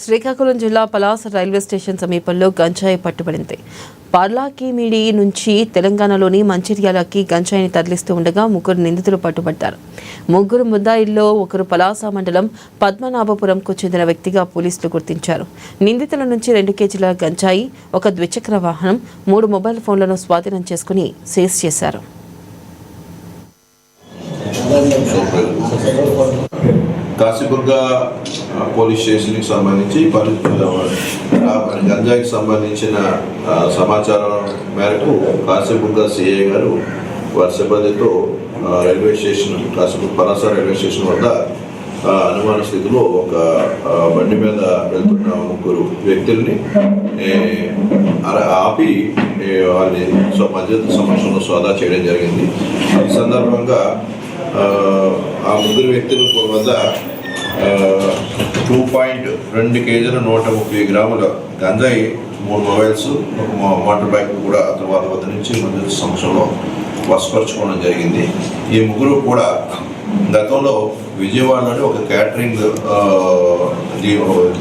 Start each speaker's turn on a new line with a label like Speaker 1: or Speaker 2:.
Speaker 1: శ్రీకాకుళం జిల్లా Palasa railway station సమీపంలో గంజాయి పట్టుబడింది. పర్లాకిమిడి నుంచి తెలంగాణలోని మంచిర్యాలకి గంజాయిని తరలిస్తూ ఉండగా ముగ్గురు నిందితులు పట్టుబడ్డారు. ముగ్గురు ముద్దాయిల్లో ఒకరు పలాస మండలం పద్మనాభపురంకు చెందిన వ్యక్తిగా పోలీసులు గుర్తించారు. నిందితుల నుంచి 2 కేజీల గంజాయి, ఒక ద్విచక్ర వాహనం, 3 మొబైల్ ఫోన్లను స్వాధీనం చేసుకుని సీజ్ చేశారు.
Speaker 2: కాశీబుర్గా పోలీస్ స్టేషన్కి సంబంధించి గంజాయికి సంబంధించిన సమాచారం మేరకు కాశీబుర్గా సిఐ గారు వారి సిబ్బందితో railway station Palasa railway station వద్ద అనుమాన స్థితిలో ఒక బండి మీద వెళ్తున్న ముగ్గురు వ్యక్తుల్ని ఆపి వాళ్ళని మధ్యవర్తి సమక్షంలో సోదా చేయడం జరిగింది. ఈ సందర్భంగా ఆ ముగ్గురు వ్యక్తుల వద్ద 2.2 కేజీల 130 గ్రాముల గంజాయి, 3 మొబైల్స్, ఒక మోటార్ బైక్ కూడా వాళ్ళ వద్ద నుంచి మధ్య సంవత్సరంలో వశపరచుకోవడం జరిగింది. ఈ ముగ్గురు కూడా గతంలో విజయవాడలోని ఒక క్యాటరింగ్